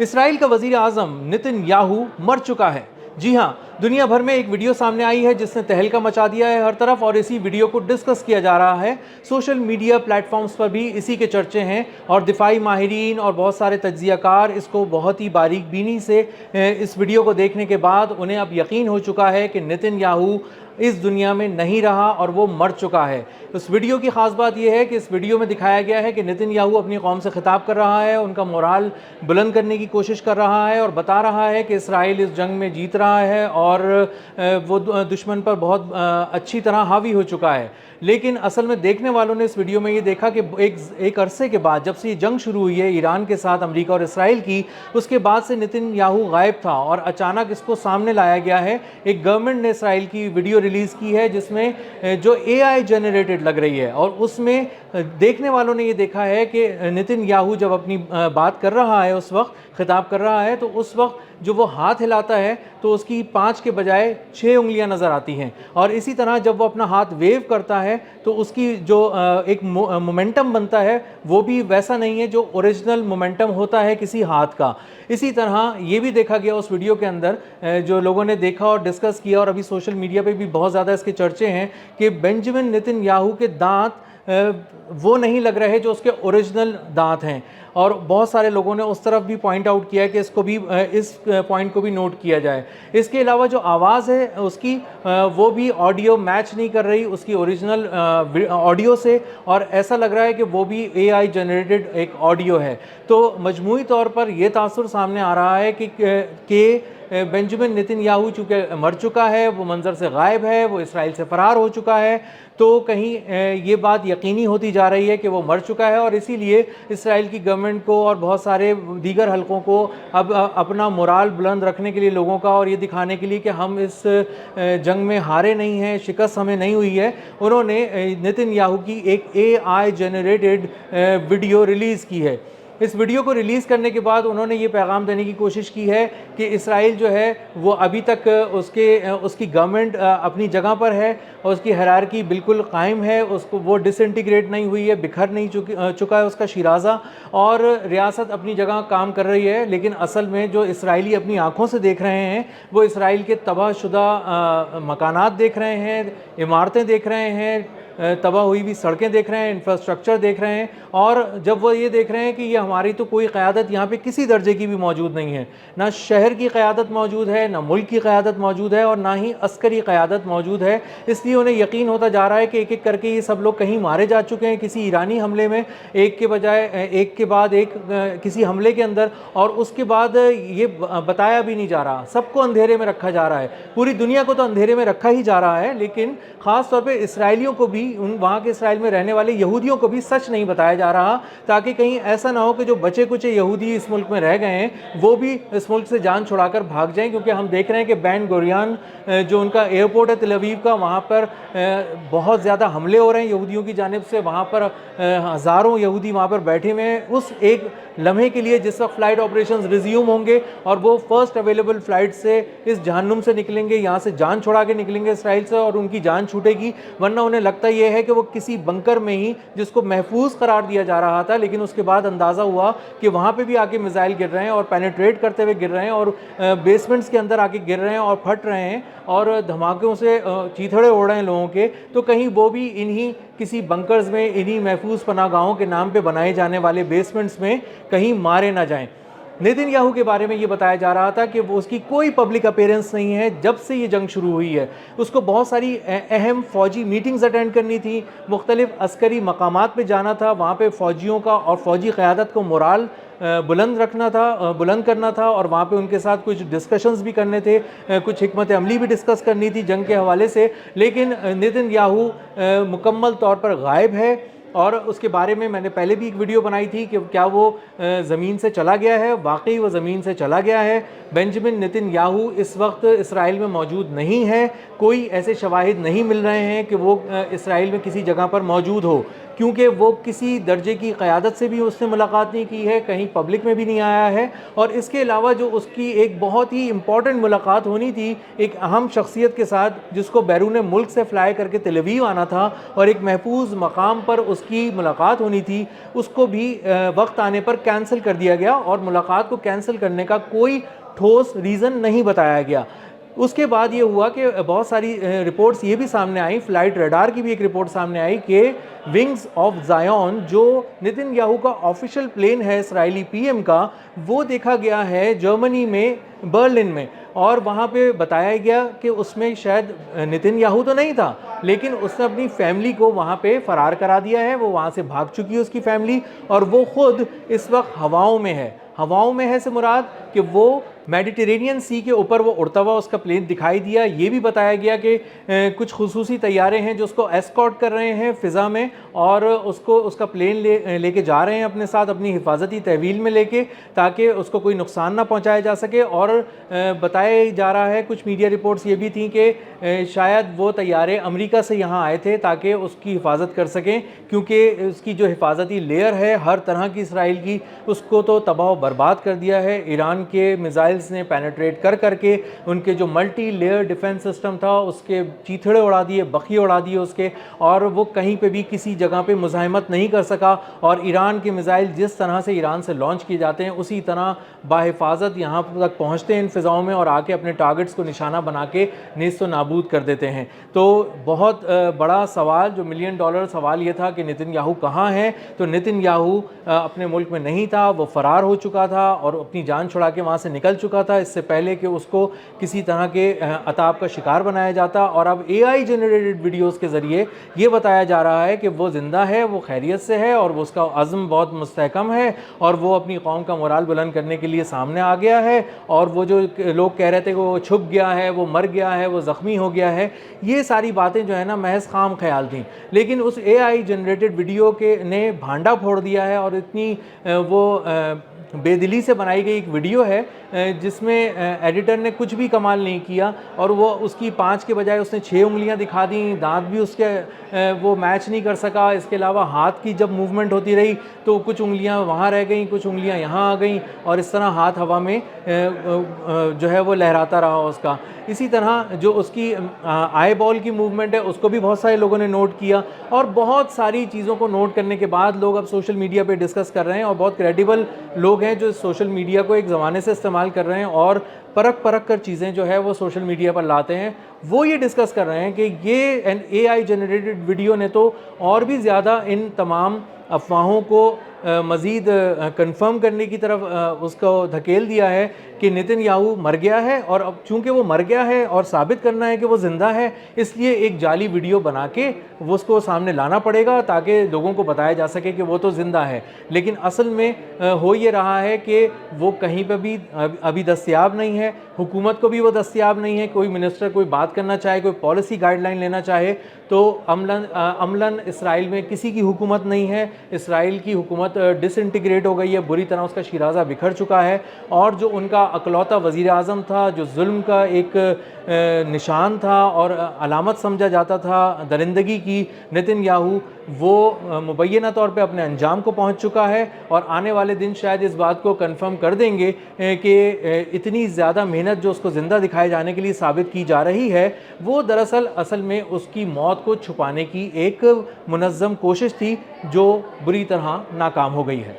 اسرائیل کا وزیر اعظم نتن یاہو مر چکا ہے۔ جی ہاں، دنیا بھر میں ایک ویڈیو سامنے آئی ہے جس نے تہلکہ مچا دیا ہے ہر طرف، اور اسی ویڈیو کو ڈسکس کیا جا رہا ہے۔ سوشل میڈیا پلیٹ فارمز پر بھی اسی کے چرچے ہیں، اور دفاعی ماہرین اور بہت سارے تجزیہ کار اس کو بہت ہی باریک بینی سے اس ویڈیو کو دیکھنے کے بعد انہیں اب یقین ہو چکا ہے کہ نتن یاہو اس دنیا میں نہیں رہا اور وہ مر چکا ہے۔ اس ویڈیو کی خاص بات یہ ہے کہ اس ویڈیو میں دکھایا گیا ہے کہ نتن یاہو اپنی قوم سے خطاب کر رہا ہے، ان کا مورال بلند کرنے کی کوشش کر رہا ہے اور بتا رہا ہے کہ اسرائیل اس جنگ میں جیت رہا ہے اور وہ دشمن پر بہت اچھی طرح حاوی ہو چکا ہے۔ لیکن اصل میں دیکھنے والوں نے اس ویڈیو میں یہ دیکھا کہ ایک عرصے کے بعد، جب سے یہ جنگ شروع ہوئی ہے ایران کے ساتھ امریکہ اور اسرائیل کی، اس کے بعد سے نتن یاہو غائب تھا، اور اچانک اس کو سامنے لایا گیا ہے۔ ایک گورنمنٹ نے اسرائیل کی ویڈیو ریلیز کی ہے جس میں جو اے آئی جنریٹڈ لگ رہی ہے، اور اس میں دیکھنے والوں نے یہ دیکھا ہے کہ نتن یاہو جب اپنی بات کر رہا ہے، اس وقت خطاب کر رہا ہے، تو اس وقت جو وہ ہاتھ ہلاتا ہے تو اس کی 5 کے بجائے 6 انگلیاں نظر آتی ہیں، اور اسی طرح جب وہ اپنا ہاتھ ویو کرتا ہے تو اس کی جو ایک مومنٹم بنتا ہے وہ بھی ویسا نہیں ہے جو اوریجنل مومنٹم ہوتا ہے کسی ہاتھ کا۔ اسی طرح یہ بھی دیکھا گیا اس ویڈیو کے اندر، جو لوگوں نے دیکھا اور ڈسکس کیا، اور ابھی سوشل میڈیا پہ بھی بہت زیادہ اس کے چرچے ہیں، کہ بنجمن نتن یاہو کے دانت وہ نہیں لگ رہے جو اس کے اوریجنل دانت ہیں، اور بہت سارے لوگوں نے اس طرف بھی پوائنٹ آؤٹ کیا کہ اس پوائنٹ کو بھی نوٹ کیا جائے۔ اس کے علاوہ جو آواز ہے اس کی، وہ بھی آڈیو میچ نہیں کر رہی اس کی اوریجنل آڈیو سے، اور ایسا لگ رہا ہے کہ وہ بھی اے آئی جنریٹڈ ایک آڈیو ہے۔ تو مجموعی طور پر یہ تاثر سامنے آ رہا ہے کہ بنجمن نتن یاہو چونکہ مر چکا ہے، وہ منظر سے غائب ہے، وہ اسرائیل سے فرار ہو چکا ہے، تو کہیں یہ بات یقینی ہوتی جا رہی ہے کہ وہ مر چکا ہے، اور اسی لیے اسرائیل کی گورنمنٹ کو اور بہت سارے دیگر حلقوں کو اب اپنا مورال بلند رکھنے کے لیے لوگوں کا، اور یہ دکھانے کے لیے کہ ہم اس جنگ میں ہارے نہیں ہیں، شکست ہمیں نہیں ہوئی ہے، انہوں نے نتن یاہو کی ایک اے آئی جنریٹڈ ویڈیو ریلیز کی ہے۔ اس ویڈیو کو ریلیز کرنے کے بعد انہوں نے یہ پیغام دینے کی کوشش کی ہے کہ اسرائیل جو ہے وہ ابھی تک اس کی گورنمنٹ اپنی جگہ پر ہے، اور اس کی ہیرارکی بالکل قائم ہے، اس کو وہ ڈس انٹیگریٹ نہیں ہوئی ہے، بکھر نہیں چکا ہے اس کا شیرازہ، اور ریاست اپنی جگہ کام کر رہی ہے۔ لیکن اصل میں جو اسرائیلی اپنی آنکھوں سے دیکھ رہے ہیں وہ اسرائیل کے تباہ شدہ مکانات دیکھ رہے ہیں، عمارتیں دیکھ رہے ہیں، تباہ ہوئی بھی سڑکیں دیکھ رہے ہیں، انفراسٹرکچر دیکھ رہے ہیں، اور جب وہ یہ دیکھ رہے ہیں کہ یہ ہماری تو کوئی قیادت یہاں پہ کسی درجے کی بھی موجود نہیں ہے، نہ شہر کی قیادت موجود ہے، نہ ملک کی قیادت موجود ہے، اور نہ ہی عسکری قیادت موجود ہے، اس لیے انہیں یقین ہوتا جا رہا ہے کہ ایک ایک کر کے یہ سب لوگ کہیں مارے جا چکے ہیں کسی ایرانی حملے میں، ایک کے بجائے ایک کے بعد ایک کسی حملے کے اندر، اور اس کے بعد یہ بتایا بھی نہیں جا رہا، سب کو اندھیرے میں رکھا جا رہا ہے، پوری دنیا کو تو اندھیرے میں رکھا ہی جا رہا ہے، لیکن خاص طور پہ اسرائیلیوں کو بھی، وہاں کے اسرائیل میں رہنے والے یہودیوں کو بھی سچ نہیں بتایا جا رہا، تاکہ کہیں ایسا نہ ہو کہ جو بچے کچے یہودی اس ملک میں رہ گئے ہیں وہ بھی اس ملک سے جان چھڑا کر بھاگ جائیں، کیونکہ ہم دیکھ رہے ہیں کہ بین گوریان جو ان کا ایئرپورٹ ہے تل ابیب کا، وہاں پر بہت زیادہ حملے ہو رہے ہیں یہودیوں کی جانب سے، وہاں پر ہزاروں یہودی وہاں پر بیٹھے ہوئے ہیں اس ایک لمحے کے لیے جس وقت فلائٹ آپریشنز ریزیوم ہوں گے اور وہ فرسٹ اویلیبل فلائٹ سے اس جہنم سے نکلیں گے، یہاں سے جان چھڑا کے نکلیں گے اسرائیل سے، اور ان کی جان چھوٹے گی، ورنہ انہیں لگتا یہ ہے کہ وہ کسی بنکر میں ہی، جس کو محفوظ قرار دیا جا رہا تھا، لیکن اس کے بعد اندازہ ہوا کہ وہاں پہ بھی آ کے میزائل گر رہے ہیں اور پینیٹریٹ کرتے ہوئے گر رہے ہیں، اور بیسمنٹس کے اندر آ کے گر رہے ہیں اور پھٹ رہے ہیں، اور دھماکوں سے چیتھڑے اڑ رہے ہیں لوگوں کے، تو کہیں وہ بھی انہی کسی بنکرز میں، انہی محفوظ پناہ گاہوں کے نام پہ بنائے جانے والے بیسمنٹس میں کہیں مارے نہ جائیں۔ نتن یاہو کے بارے میں یہ بتایا جا رہا تھا کہ وہ اس کی کوئی پبلک اپیرنس نہیں ہے جب سے یہ جنگ شروع ہوئی ہے، اس کو بہت ساری اہم فوجی میٹنگز اٹینڈ کرنی تھی، مختلف عسکری مقامات پہ جانا تھا، وہاں پہ فوجیوں کا اور فوجی قیادت کو مورال بلند کرنا تھا، اور وہاں پہ ان کے ساتھ کچھ ڈسکشنز بھی کرنے تھے، کچھ حکمت عملی بھی ڈسکس کرنی تھی جنگ کے حوالے سے، لیکن نتن یاہو مکمل طور پر غائب ہے، اور اس کے بارے میں نے پہلے بھی ایک ویڈیو بنائی تھی کہ کیا وہ زمین سے چلا گیا ہے، واقعی وہ زمین سے چلا گیا ہے۔ بنجمن نتن یاہو اس وقت اسرائیل میں موجود نہیں ہے، کوئی ایسے شواہد نہیں مل رہے ہیں کہ وہ اسرائیل میں کسی جگہ پر موجود ہو، کیونکہ وہ کسی درجے کی قیادت سے بھی اس نے ملاقات نہیں کی ہے, کہیں پبلک میں بھی نہیں آیا ہے, اور اس کے علاوہ جو اس کی ایک بہت ہی امپورٹنٹ ملاقات ہونی تھی ایک اہم شخصیت کے ساتھ جس کو بیرون ملک سے فلائی کر کے تل اویو آنا تھا اور ایک محفوظ مقام پر اس کی ملاقات ہونی تھی, اس کو بھی وقت آنے پر کینسل کر دیا گیا اور ملاقات کو کینسل کرنے کا کوئی ٹھوس ریزن نہیں بتایا گیا. اس کے بعد یہ ہوا کہ بہت ساری رپورٹس یہ بھی سامنے آئی, فلائٹ ریڈار کی بھی ایک رپورٹ سامنے آئی کہ ونگز آف زایون جو نتن یاہو کا آفیشیل پلین ہے اسرائیلی پی ایم کا, وہ دیکھا گیا ہے جرمنی میں برلن میں, اور وہاں پہ بتایا گیا کہ اس میں شاید نتن یاہو تو نہیں تھا لیکن اس نے اپنی فیملی کو وہاں پہ فرار کرا دیا ہے, وہ وہاں سے بھاگ چکی ہے اس کی فیملی, اور وہ خود اس وقت ہواؤں میں ہے. ہواؤں میں ہے سے مراد کہ وہ میڈیٹرینین سی کے اوپر وہ اڑتا ہوا اس کا پلین دکھائی دیا. یہ بھی بتایا گیا کہ کچھ خصوصی طیارے ہیں جو اس کو ایسکارٹ کر رہے ہیں فضا میں اور اس کا پلین لے کے جا رہے ہیں اپنے ساتھ اپنی حفاظتی تحویل میں لے کے, تاکہ اس کو کوئی نقصان نہ پہنچایا جا سکے. اور بتایا جا رہا ہے, کچھ میڈیا رپورٹس یہ بھی تھیں کہ شاید وہ طیارے امریکہ سے یہاں آئے تھے تاکہ اس کی حفاظت کر سکیں, کیونکہ اس کی جو حفاظتی لیئر ہے ہر طرح کی اسرائیل کی, اس کو تو تباہ و برباد کر دیا ہے. ایران کے میزائلز نے پینیٹریٹ کر کے ان کے جو ملٹی لیئر ڈیفنس سسٹم تھا اس کے چیتھڑے اڑا دیے, بخیے اڑا دیے اس کے, اور وہ کہیں پہ بھی کسی جگہ پہ مزاحمت نہیں کر سکا. اور ایران کے میزائل جس طرح سے ایران سے لانچ کیے جاتے ہیں اسی طرح باحفاظت یہاں تک پہنچتے ہیں ان فضاؤں میں اور آ کے اپنے ٹارگٹس کو نشانہ بنا کے نیست و نابود کر دیتے ہیں. تو بہت بڑا سوال, جو $1 ملین سوال یہ تھا کہ نتن یاہو کہاں ہے, تو نتن یاہو اپنے ملک میں نہیں تھا, وہ فرار ہو چکا تھا اور اپنی جان چھڑا کے وہاں سے نکل چکا تھا اس سے پہلے کہ اس کو کسی طرح کے عذاب کا شکار بنایا جاتا. اور اب اے آئی جنریٹڈ ویڈیوز کے ذریعے یہ بتایا جا رہا ہے کہ وہ زندہ ہے, وہ خیریت سے ہے اور اس کا عزم بہت مستحکم ہے اور وہ اپنی قوم کا مورال بلند کرنے کے لیے سامنے آ گیا ہے. اور وہ جو لوگ کہہ رہے تھے کہ وہ چھپ گیا ہے, وہ مر گیا ہے, وہ زخمی ہو گیا ہے, یہ ساری باتیں جو ہے نا محض خام خیال تھیں. لیکن اس اے آئی جنریٹڈ ویڈیو کے نے بھانڈا پھوڑ دیا ہے, اور اتنی وہ بے دلی سے بنائی گئی ایک ویڈیو ہے جس میں ایڈیٹر نے کچھ بھی کمال نہیں کیا, اور وہ اس کی 5 کے بجائے اس نے 6 انگلیاں دکھا دیں, دانت بھی اس کے وہ میچ نہیں کر سکا. اس کے علاوہ ہاتھ کی جب موومنٹ ہوتی رہی تو کچھ انگلیاں وہاں رہ گئیں, کچھ انگلیاں یہاں آ گئیں, اور اس طرح ہاتھ ہوا میں جو ہے وہ لہراتا رہا اس کا. اسی طرح جو اس کی آئی بال کی موومنٹ ہے اس کو بھی بہت سارے لوگوں نے نوٹ کیا, اور بہت ساری چیزوں کو نوٹ کرنے کے بعد لوگ اب سوشل میڈیا پہ ڈسکس کر رہے ہیں, اور بہت کریڈیبل لوگ ہیں جو سوشل میڈیا کو ایک زمانے سے استعمال کر رہے ہیں اور پرکھ کر چیزیں جو ہے وہ سوشل میڈیا پر لاتے ہیں. وہ یہ ڈسکس کر رہے ہیں کہ یہ اے آئی جنریٹڈ ویڈیو نے تو اور بھی زیادہ ان تمام افواہوں کو مزید کنفرم کرنے کی طرف اس کو دھکیل دیا ہے کہ نتن یاہو مر گیا ہے, اور اب چونکہ وہ مر گیا ہے اور ثابت کرنا ہے کہ وہ زندہ ہے, اس لیے ایک جعلی ویڈیو بنا کے وہ اس کو سامنے لانا پڑے گا تاکہ لوگوں کو بتایا جا سکے کہ وہ تو زندہ ہے. لیکن اصل میں ہو یہ رہا ہے کہ وہ کہیں پہ بھی ابھی دستیاب نہیں ہے, حکومت کو بھی وہ دستیاب نہیں ہے. کوئی منسٹر کوئی بات کرنا چاہے, کوئی پالیسی گائیڈ لائن لینا چاہے تو عملاً اسرائیل میں کسی کی حکومت نہیں ہے. اسرائیل کی حکومت ڈس انٹیگریٹ ہو گئی ہے, بری طرح اس کا شیرازہ بکھر چکا ہے, اور جو ان کا اکلوتا وزیر اعظم تھا, جو ظلم کا ایک نشان تھا اور علامت سمجھا جاتا تھا درندگی کی, نتن یاہو, وہ مبینہ طور پہ اپنے انجام کو پہنچ چکا ہے. اور آنے والے دن شاید اس بات کو کنفرم کر دیں گے کہ اتنی زیادہ محنت جو اس کو زندہ دکھائے جانے کے لیے ثابت کی جا رہی ہے وہ دراصل اصل میں اس کی موت کو چھپانے کی ایک منظم کوشش تھی جو بری طرح ناکام ہو گئی ہے.